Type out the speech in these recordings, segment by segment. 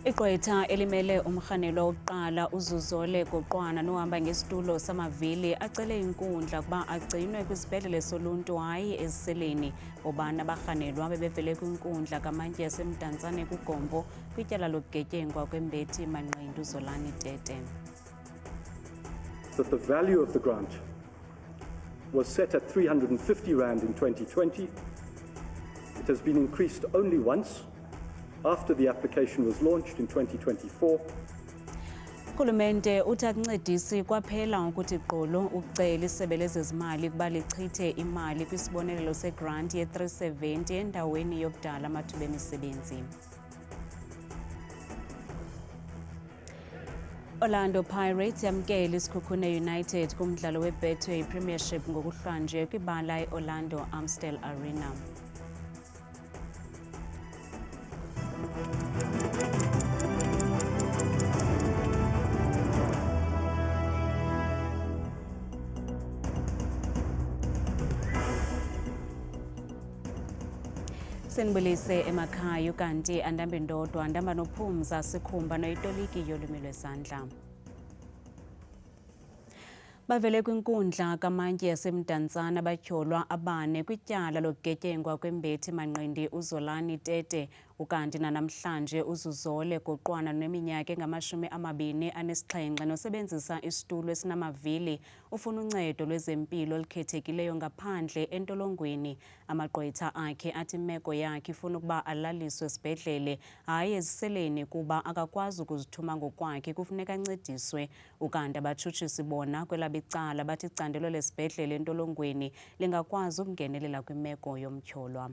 Igqwetha elimele umrhanelwa wokuqala uZuzole Goqwana nohamba ngesitulo samavili acele inkundla kuba agcinwe kwisibhedlele soluntu hayi eziseleni. Bobana abarhanelwa bebevele kwinkundla kamantyi yasemdantsane kuGompo kwityala lokugetyengwa kwembethi Manqindi uZolani Tete. That the value of the grant was set at 350 Rand in 2020. It has been increased only once after the application was launched in 2024. Urhulumente uthi akuncedisi kwaphela ukuthi gqolo ukucela isebe lezezimali kuba lichithe imali kwisibonelelo segranti ye-370 endaweni yokudala amathuba emisebenzi. Orlando Pirates yamkela iSikhukhune United kumdlalo weBetway Premiership ngokuhlanje kwibala eOrlando Amstel Arena. Senibulise emakhaya kanti andambe ndodwa ndamba nophumza sikhumba noyitoliki yolwimi lwesandla. Bavele kwinkundla kamantyi yasemdantsane abatyholwa abane kwityala lokugetyengwa kwembethi Manqindi uZolani Tete ukanti nanamhlanje uZuzole Goqwana neminyaka engama-27 nosebenzisa isitulo esinamavili ufuna uncedo lwezempilo olukhethekileyo ngaphandle entolongweni. Amagqwetha akhe athi imeko yakhe ifuna ukuba alaliswe esibhedlele hayi eziseleni kuba akakwazi ukuzithuma ngokwakhe kufuneka ancediswe. Ukanti abatshutshisi bona kwelabicala bathi icandelo lesibhedlele entolongweni lingakwazi ukungenelela kwimeko yomtyholwa.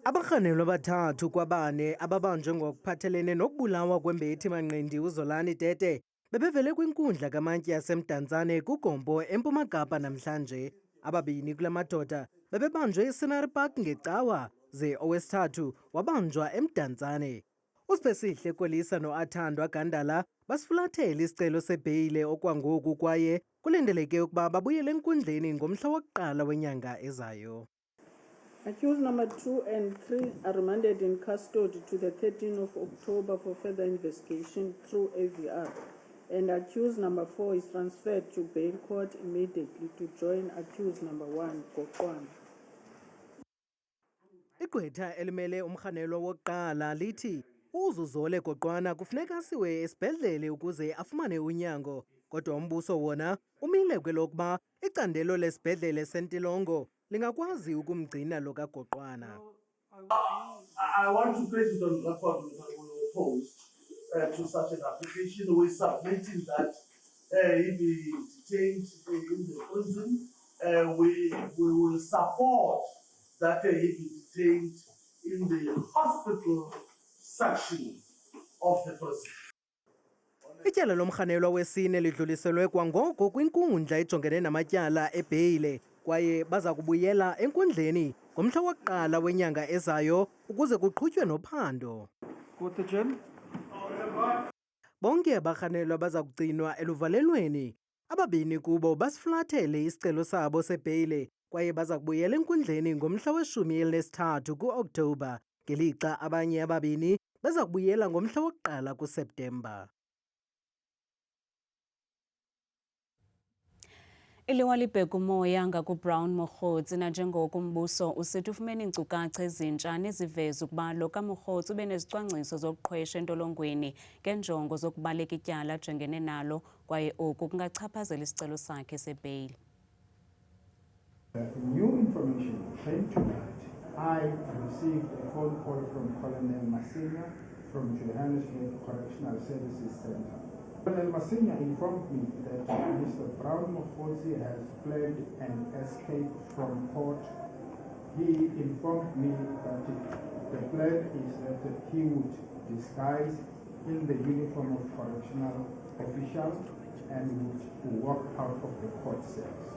Abarhanelwa abathathu kwabane ababanjwe ngokuphathelene nokubulawa kwembethi Manqindi uZolani Tete bebevele kwinkundla kamantyi yasemdantsane kuGompo eMpuma Kapa namhlanje. Ababini kula madoda bebebanjwe eScenery Park ngecawa ze owesithathu wabanjwa emdantsane. uSipesihle Kolisa noAthandwa Gandala basifulathela isicelo sebheyile okwangoku kwaye kulindeleke ukuba babuyele enkundleni ngomhla wokuqala wenyanga ezayo. Accused number 2 and 3 are remanded in custody to the 13th of October for further investigation through AVR. And accused number 4 is transferred to bail court immediately to join accused number 1, Goqwana. Igqwetha elimele umrhanelwa wokuqala lithi uZuzole Goqwana kufuneka asiwe esibhedlele ukuze afumane unyango. Kodwa umbuso wona umile kwelokuba icandelo lesibhedlele sentilongo lingakwazi ukumgcina lo kaGoqwana. I want to place it on record we opposed to such an application. We submitting that if he is detained in the prison, we will support that if he is detained in the hospital section of the prison. Ityala lomrhanelwa wesine lidluliselwe kwangoko kwinkundla ejongene namatyala ebheyile kwaye baza kubuyela enkundleni ngomhla wokuqala wenyanga ezayo ukuze kuqhutywe nophando. Bonke abarhanelwa baza kugcinwa eluvalelweni. Ababini kubo basifulathele isicelo sabo sebheyile kwaye baza kubuyela enkundleni ngomhla we-13 ku-Okthobha ngelixa abanye ababini baza kubuyela ngomhla wokuqala kuSeptemba. Iliwa libheka umoya ngakuBrown Mokgotsi nanjengoko umbuso usithi ufumene iinkcukacha ezintsha neziveza ukuba lo kaMokgotsi ube nezicwangciso zokuqhwesha entolongweni ngenjongo zokubaleka ityala ajongene nalo kwaye oku kungachaphazela isicelo sakhe sebheyili. New information came tonight. I received a phone call from Colonel Masinya from Johannesburg Correctional Services Center. Colonel Masinya informed me that Mr. Brown Mokgotsi has planned an escape from court. He informed me that the plan is that he would disguise in the uniform of correctional official and would walk out of the court cells.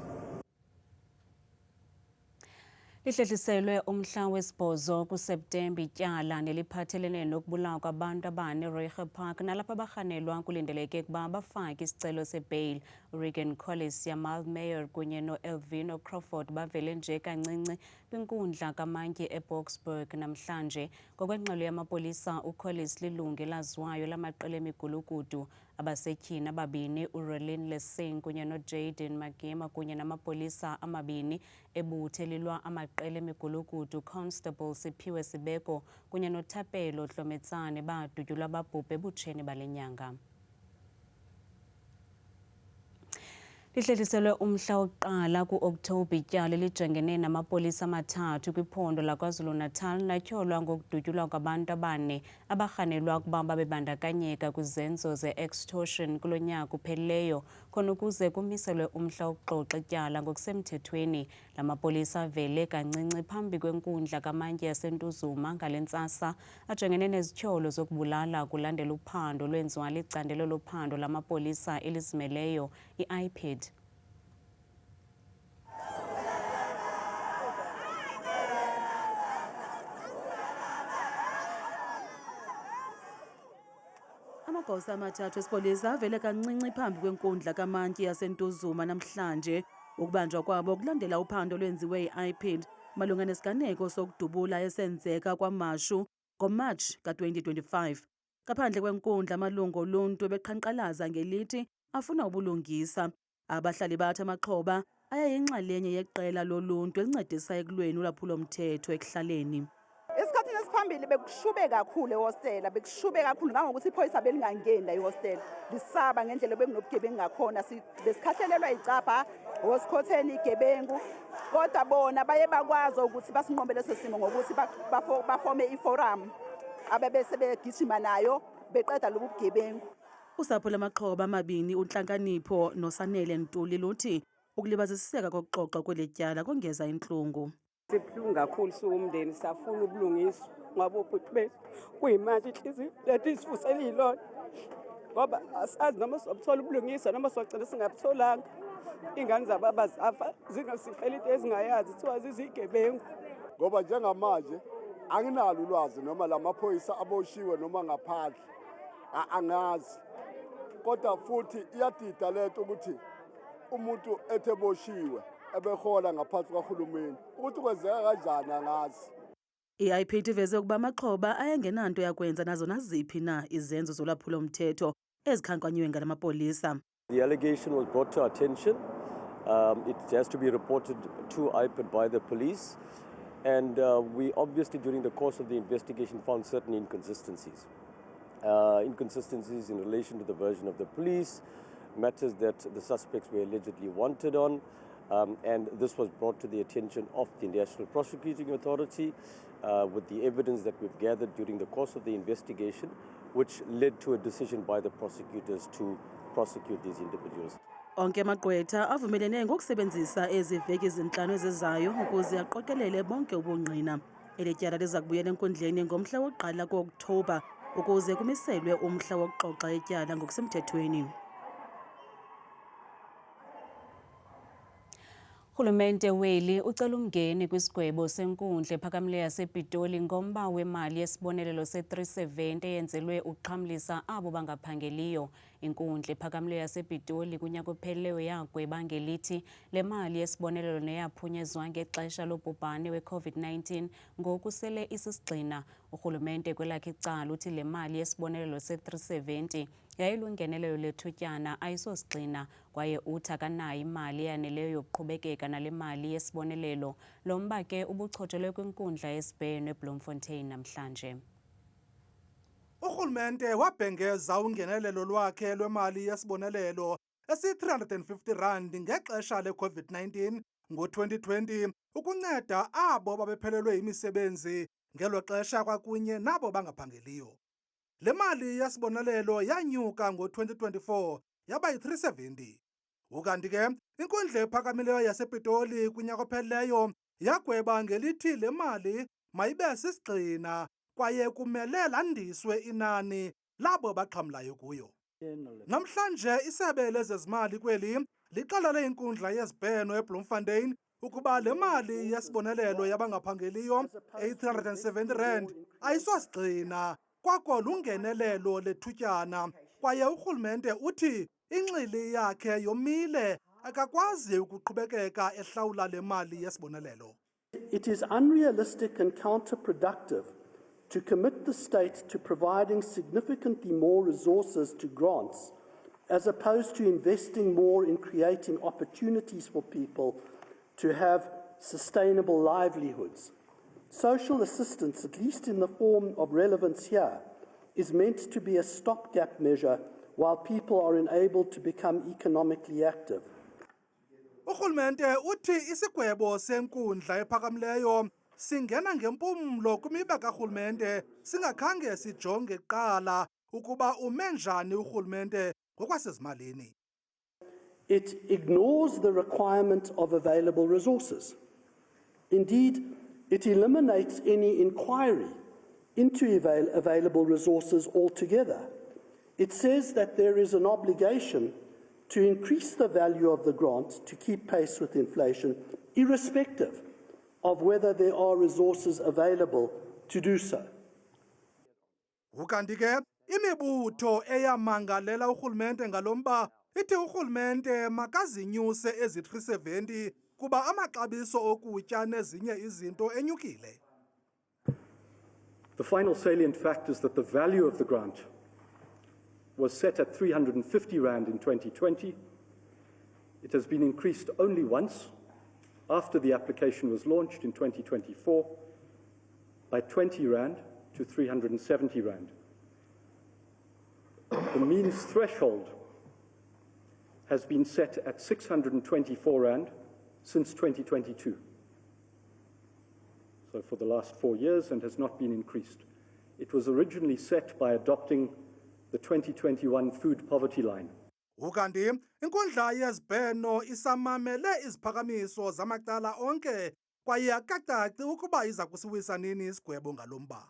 Lihlehliselwe umhla wesibhozo kuSeptemba ityala neliphathelene nokubulawa kwabantu abane eReiger Park nalapho abarhanelwa kulindeleke ukuba bafake isicelo sebail. Regan Collis, Yamal Mayor kunye no-Elvino Crawford bavele nje kancinci kwinkundla kamantyi eBoksburg namhlanje. Ngokwengxelo yamapolisa, uCollis lilungu elaziwayo lamaqela emigulukudu. Abasetyhini ababini, uRelin Lessing kunye noJayden Magema kunye namapolisa amabini ebuthe lilwa amaqela emigulukudu Constable Siphiwe Sibeko kunye noThapelo Dlometsane badutyulwa babhubhe ebutsheni bale nyanga. Lihlehliselwe umhla wokuqala ku-Okthobha ityala elijongene namapolisa amathathu kwiphondo laKwaZulu-Natal natyholwa ngokudutyulwa kwabantu abane abarhanelwa ukuba babebandakanyeka kwizenzo ze-extortion kulo nyaka uphelileyo khona ukuze kumiselwe umhla wokuxoxa ityala ngokusemthethweni. La mapolisa avele kancinci phambi kwenkundla kamantyi yaseNtuzuma ngale ntsasa ajongene nezityholo zokubulala kulandela uphando lwenziwa licandelo lophando lamapolisa elizimeleyo i-IPID. Amagosa amathathu esipolisa avele kancinci phambi kwenkundla kamantyi yaseNtuzuma namhlanje. Ukubanjwa kwabo kulandela uphando lwenziwe yi-IPID malunga nesiganeko sokudubula esenzeka kwaMashu ngoMatshi ka-2025. Ngaphandle kwenkundla, amalungu oluntu beqhankqalaza ngelithi afuna ubulungisa. Abahlali bathi amaxhoba ayayinxalenye yeqela loluntu elincedisa ekulweni ulwaphulo-mthetho ekuhlaleni. Esikhathini esiphambili bekushube kakhulu ehostela, bekushube kakhulu ngangokuthi iphoyisa belingangeni la ehostela. Lisaba ngendlela bekunobugebengu ngakhona, besikhahlelelwa icapha, hosikhotheni igebengu. Kodwa bona baye bakwazi ukuthi basinqobe leso simo ngokuthi bafome iforum abebese begijima nayo beqeda lobu bugebengu. Usapho lamaxhoba amabini, uNhlankanipho noSanele Ntuli, luthi ukulibaziseka kokuxoxa kweli tyala kongeza intlungu. Sibuhlungu kakhulu siwumndeni, safuna ubulungiswa ngoba ubhuti bethu kuyimanje inhliziyo lethu isifusela iy'lona ngoba asazi noma sobuthola ubulungiswa noma sogcina singabutholanga. Iy'ngane zababa zafa zingasifela into ezingayazi kuthiwa zizigebengu. Ngoba njengamanje anginalo ulwazi noma la maphoyisa aboshiwe noma ngaphandle angazi, kodwa futhi iyadida lento ukuthi umuntu etheboshiwe ebehola ngaphansi kahulumeni ukuthi kwenzeka kanjani angazi. I-IPID iveze ukuba amaxhoba ayengenanto yakwenza nazo naziphi na izenzo zolwaphulo-mthetho ezikhankanywe ngala mapolisa. The allegation was brought to our attention. It has to be reported to IPID by the police, and we obviously during the course of the investigation found certain inconsistencies. Inconsistencies in relation to the version of the police, matters that the suspects were allegedly wanted on, and this was brought to the attention of the National Prosecuting Authority with the evidence that we've gathered during the course of the investigation, which led to a decision by the prosecutors to prosecute these individuals. Onke amagqwetha avumelene ngokusebenzisa ezi veki ezintlanu ezizayo ukuze aqokelele bonke ubungqina. Eli tyala liza kubuyela enkundleni ngomhla wokuqala ku-Okthobha ukuze kumiselwe umhla wokuxoxa ityala ngokusemthethweni. Urhulumente weli ucela umngeni kwisigwebo senkundla ephakamileyo yasePitoli ngomba wemali yesibonelelo se-370 eyenzelwe uxhamlisa abo bangaphangeliyo. Inkundla ephakamileyo yasePitoli kunyaka ophelileyo yagweba ngelithi le mali yesibonelelo neyaphunyezwa ngexesha lobhubhane we-COVID-19 ngoku sele isisigxina. Urhulumente kwelakhe icala uthi le mali yesibonelelo se-370 yayilungenelelo lethutyana ayisosigxina kwaye uthi akanayo imali eyaneleyo yokuqhubekeka nale mali yesibonelelo. Lo mba ke ubuchotshelwe kwinkundla yesibheno eBloemfontein namhlanje. Urhulumente wabhengeza ungenelelo lwakhe lwemali yesibonelelo esi-R350 ngexesha le-COVID-19 ngo-2020 ukunceda abo babephelelwe yimisebenzi ngelo xesha kwakunye nabo bangaphangeliyo. Le mali yesibonelelo yanyuka ngo-2024 yaba yi-370. Ukanti ke inkundla ephakamileyo yasePitoli kunyaka ophelileyo yagweba ngelithi le mali mayibe sisigxina kwaye kumele landiswe inani labo baxhamlayo kuyo. Namhlanje isebe lezezimali kweli lixelele inkundla yezibheno eBloemfontein ukuba le mali yesibonelelo yabangaphangeliyo eyi-R370 ayisosigxina kwako lungenelelo lethutyana kwaye urhulumente uthi inxili yakhe yomile akakwazi ukuqhubekeka ehlawula le mali yesibonelelo. It is unrealistic and counterproductive to commit the state to providing significantly more resources to grants as opposed to investing more in creating opportunities for people to have sustainable livelihoods. Social assistance, at least in the form of relevance here, is meant to be a stopgap measure while people are enabled to become economically active. Urhulumente uthi isigwebo senkundla ephakamileyo singena ngempumlo kwimiba karhulumente singakhange sijonge kuqala ukuba ume njani urhulumente ngokwasezimalini. It ignores the requirement of available resources. Indeed, it eliminates any inquiry into available resources altogether. It says that there is an obligation to increase the value of the grant to keep pace with inflation, irrespective of whether there are resources available to do so. Ukanti ke imibutho eyamangalela urhulumente ngalomba ithi urhulumente makazinyuse ezi-370 kuba amaxabiso okutya nezinye izinto enyukile. The final salient fact is that the value of the grant was set at R350 in 2020. It has been increased only once after the application was launched in 2024 by R20 to R370. The means threshold has been set at R624 since 2022. So for the last 4 years and has not been increased. It was originally set by adopting the 2021 food poverty line. Ukanti inkundla yezibheno isamamele iziphakamiso zamacala onke kwaye akacaci ukuba iza kusiwisa nini isigwebo ngalomba.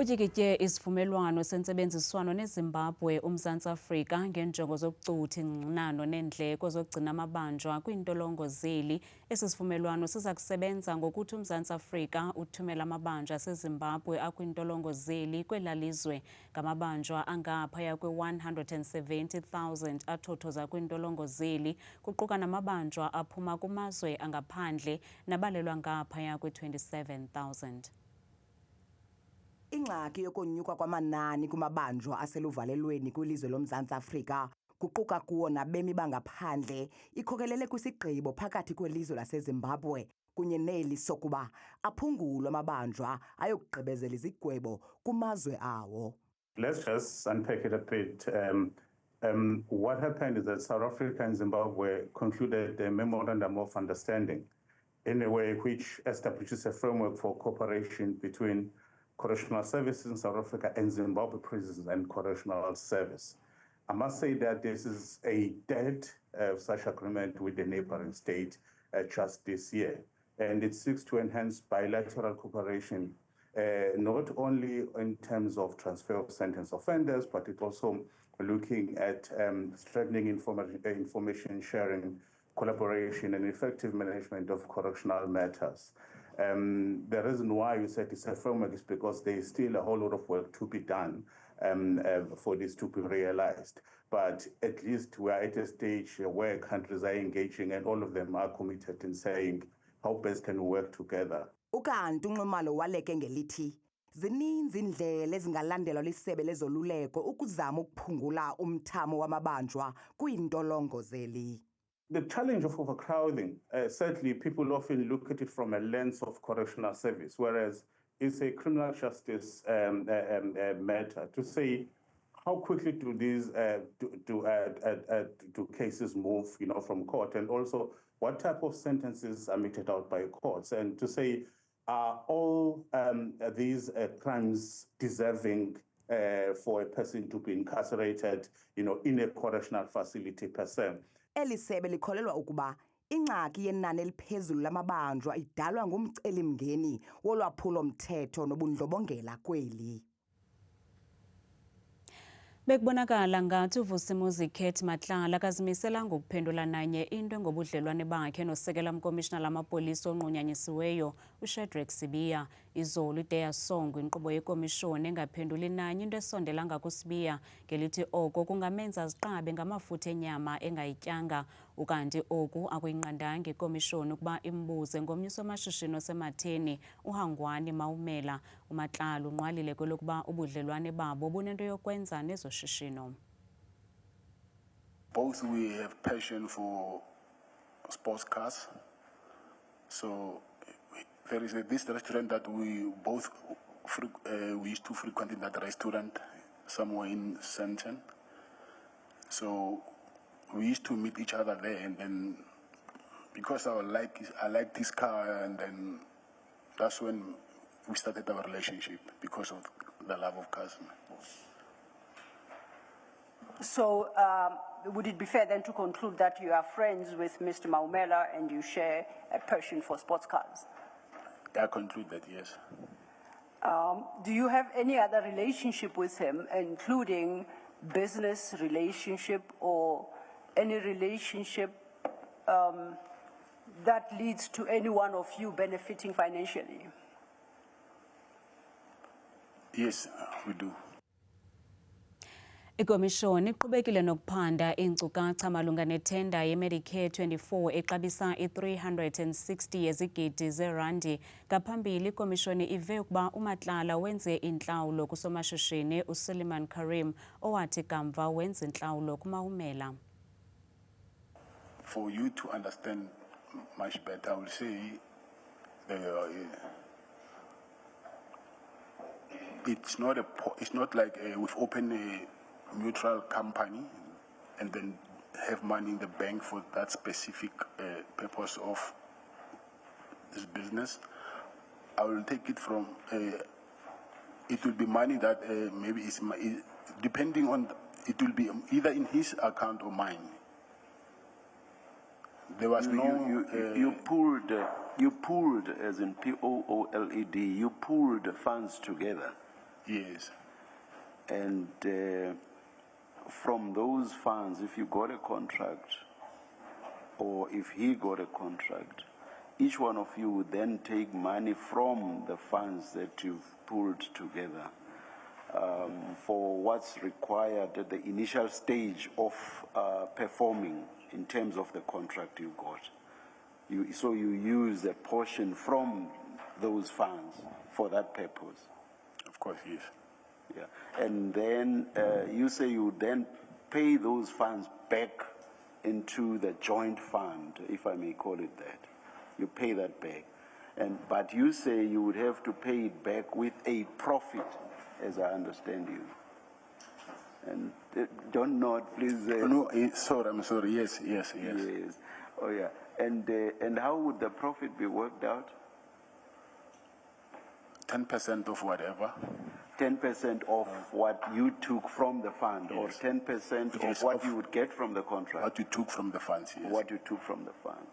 Utyikitye isivumelwano sentsebenziswano neZimbabwe uMzantsi Afrika ngenjongo zokucutha ingxinano neendleko zokugcina amabanjwa kwiintolongo zeli. Esi sivumelwano siza kusebenza ngokuthi uMzantsi Afrika uthumela amabanjwa aseZimbabwe akwiintolongo zeli kwela lizwe ngamabanjwa angaphaya kwe-170,000 athothoza kwiintolongo zeli, kuquka namabanjwa aphuma kumazwe angaphandle nabalelwa ngaphaya kwe-27,000. Ingxaki yokonyuka kwamanani kumabanjwa aseluvalelweni kwilizwe loMzantsi Afrika kuquka kuwo nabemi bangaphandle ikhokelele kwisigqibo phakathi kwelizwe laseZimbabwe kunye neli sokuba aphungulwe amabanjwa ayokugqibezela izigwebo kumazwe awo. Let's just unpack it a bit. What happened is that South Africa and Zimbabwe concluded a memorandum of understanding in a way which establishes a framework for cooperation between correctional services in South Africa and Zimbabwe Prisons and Correctional Service. I must say that this is a dead such agreement with the neighboring state just this year. And it seeks to enhance bilateral cooperation, not only in terms of transfer of sentence offenders, but it also looking at strengthening information sharing, collaboration, and effective management of correctional matters. The reason why we said it's a framework is because there is still a whole lot of work to be done for this to be realized. But at least we are at a stage where countries are engaging and all of them are committed in saying how best can we work together. Ukanti uNxumalo waleke ngelithi zininzi indlela ezingalandelwa lisebe lezoluleko ukuzama ukuphungula umthamo wamabanjwa kwiintolongo zeli. The challenge of overcrowding, certainly people often look at it from a lens of correctional service, whereas it's a criminal justice matter to say how quickly do these do cases move, from court, and also what type of sentences are meted out by courts, and to say are all these crimes deserving for a person to be incarcerated, in a correctional facility per se. Elisebe likholelwa ukuba ingxaki yenani eliphezulu lamabanjwa idalwa ngumcelimngeni wolwaphulo mthetho nobundlobongela kweli. Bekubonakala ngathi uVusimuzi Kate Matlala kazimisela ngokuphendula nanye into ngobudlelwane bakhe nosekela mkomishina lamapolisa onqunyanyisiweyo uShadrack Sibiya. Izolo ide yasongwa inkqubo yekomishoni engaphenduli nanye into esondela ngakuSibiya ngelithi oko kungamenza aziqabe ngamafutha enyama engayityanga. Ukanti oku akuyinqandanga ikomishoni ukuba imbuze ngomnyusi wamashishini osematheni uHangwani Maumela. uMatlala unqwalile kwelokuba ubudlelwane babo bunento yokwenza nezoshishino. Both we have passion for sports cars. So there is this restaurant that we both we used to frequent in that restaurant somewhere in Sandton. So we used to meet each other there, and then because I like this car, and then that's when we started our relationship, because of the love of cars. So would it be fair then to conclude that you are friends with Mr. Maumela and you share a passion for sports cars? I conclude that, yes. Do you have any other relationship with him, including business relationship or any relationship that leads to any one of you benefiting financially? Yes, we do. Ikomishoni iqhubekile nokuphanda iinkcukacha malunga nethenda yeMedicare 24 exabisa i-360 yezigidi zeerandi. Ngaphambili ikomishoni ive ukuba uMatlala wenze intlawulo kusomashishini uSuleiman Karim owathi kamva wenza intlawulo kuMaumela. For you to understand much better, I will say it's not like we've opened a mutual company and then have money in the bank for that specific purpose of this business. I will take it from it will be money that maybe is depending on it will be either in his account or mine. There was you pooled as in POOLED. You pooled funds together. Yes. And from those funds, if you got a contract, or if he got a contract, each one of you would then take money from the funds that you've pooled together for what's required at the initial stage of performing in terms of the contract you got. So you use a portion from those funds for that purpose. Of course, yes. Yeah. And then you say you then pay those funds back into the joint fund, if I may call it that. You pay that back. But you say you would have to pay it back with a profit, as I understand you. And don't nod, please. No, sorry, I'm sorry. Yes. Oh, yeah. And how would the profit be worked out? 10% of whatever. 10% of what you took from the fund, yes. Or 10% of what you would get from the contract? What you took from the funds, yes. What you took from the fund.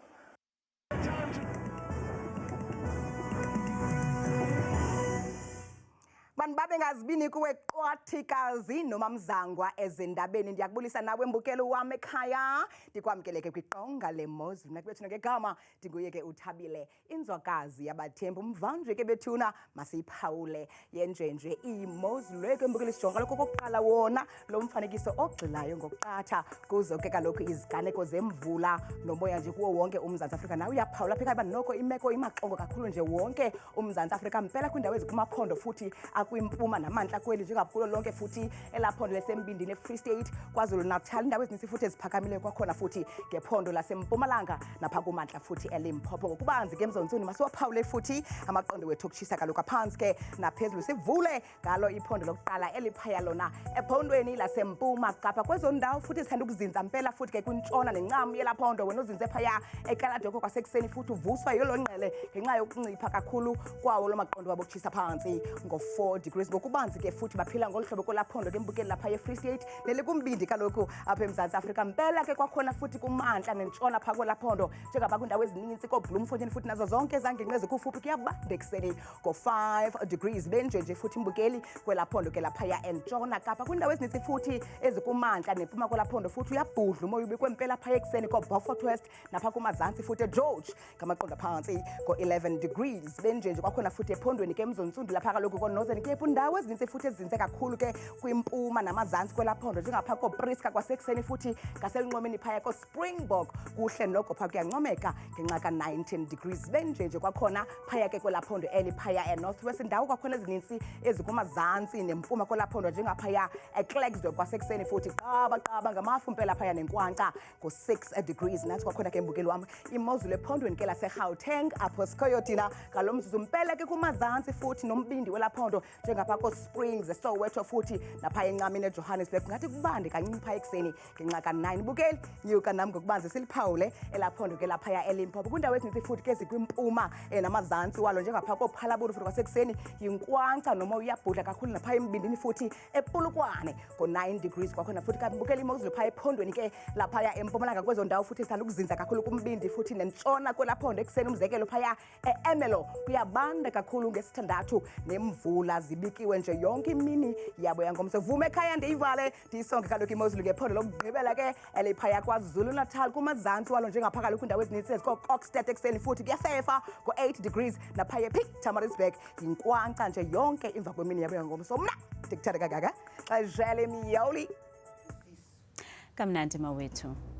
Banbabe ngazibini kuwe qwathikazi noma mzangwa ezindabeni ndiyakubulisa nawe mbukelo wami ekhaya ndikwamkeleke kwiqonga leMozulu nakubethu ngegama ndinguye ke uThabile inzwakazi yabathembu mvanjwe ke bethuna masiyiphawule yenjenje iMozulu ke mbukelo sijonga lokho kokuqala wona lo mfanekiso ogxilayo ngokuqatha kuzo ke kaloku iziganeko zemvula nomoya nje kuwo wonke uMzantsi Afrika nawe uyaphawula pheka banoko imeko imaxongo kakhulu nje wonke uMzantsi Afrika mpela kwindawo ezikumaphondo futhi kwimpuma namantla kweli njengaphulo lonke futhi elaphondo lesembindini eFree State KwaZulu-Natal indawo ezinisi futhi eziphakamile kwakhona futhi ngephondo laseMpumalanga napha kumantla futhi eLimpopo ngokubanzi ke emzontsini masiwaphawule futhi amaqondo wethu okutshisa kaloku aphansi ke naphezulu sivule ngalo iphondo lokuqala eliphaya lona ephondweni lasempuma Kapa kwezo ndawo futhi sithanda ukuzinza mpela futhi ke kwintshona nencam yelaphondo wena uzinze phaya eKaladoko kwasekuseni futhi uvuswa yilo ngqele ngenxa yokuncipha kakhulu kwawo lo maqondo wabo okutshisa phansi ngo 4 degrees ngokubanzi ke futhi baphila ngolu hlobo kolaphondo ke mbukeli lapha ye-Free State nelikumbindi kaloku apha eMzantsi Afrika. Mpela ke kwakhona futhi kumantla nentshona phaa kwelaphondo njengapha kwiindawo ezininzi kooBloemfontein futhi nazo zonke ezangingqi ezikufuphi kuyabanda ekuseni ngo-5 degrees benjenje futhi mbukeli kwelaphondo ke laphaya entshona Kapa. Kwiindawo ezininzi futhi ezikumantla nempuma kwelaphondo futhi uyabhudla umoya ubekwe mpela phaya ekuseni ko-Beaufort West napha kumazantsi futhi eGeorge ngamaqondo phantsi ko-11 degrees benjenje kwakhona futhi ephondweni ke emzontsundu lapha kaloku ko-Northern Cape. Indawo ezininzi futhi ezinze kakhulu ke kwimpuma namazantsi kwelaphondo njengapha koPriska kwasekuseni futhi ngaselunxwemeni phaya ko-Springbok kuhle noko phaa kuyancomeka ngenxa ka-19 degrees benjenje kwakhona phaya ke kwelaphondo eli phaya eNorthwest. Indawo kwakhona ezininzi ezikumazantsi nempuma kwelaphondo njengaphaya eKlerksdorp kwasekuseni futhi qaba ngamafu mpela phaya nenkwankca ngo-6 degrees. Nathi kwakhona ke mbukeli wam imozulu ephondweni ke laseGauteng apho sikhoyo thina ngalo mzuzu mpela ke kumazantsi futhi nombindi welaphondo njengapha ko-Springs eSoweto futhi naphaya encamini eJohannesburg ngathi kubande kancinci phaya ekuseni ngenxa ka-9. Bukeli nyuka nam ngokubanzi siliphawule elaphondo ke laphaya eLimpopo kwindawo ezininzi futhi ke zikwimpuma namazantsi walo njengapha koPhalaburu futhi kwasekuseni yinkwankca noma uyabhudla kakhulu naphaya embindini futhi ePulukwane ngo-9 degrees. Kwakhona futhi kabukela imozulu phaya ephondweni ke laphaya empumalanga kwezo ndawo futhi sithanda ukuzinza kakhulu kumbindi futhi nentshona kwelaphondo ekuseni umzekelo phaya eErmelo kuyabanda kakhulu ngesithandathu nemvula zibikiwe nje yonke imini yabo yangomso. Vume ekhaya ndiyivale ndiyisonke kaloku imozulu ngephondo lokugqibela ke eliphaya kwaZulu Natal kumazantsi walo njengapha kaloku indawo ezininzi eziko-Kokstad ekuseni futhi kuyasefa ngo-8 degrees naphaya ePietermaritzburg yinkwankca nje yonke emva kwemini yabo yangomso. Mna ndikuthanda kangaka xa Xele Miyoli Kamnandi mawethu.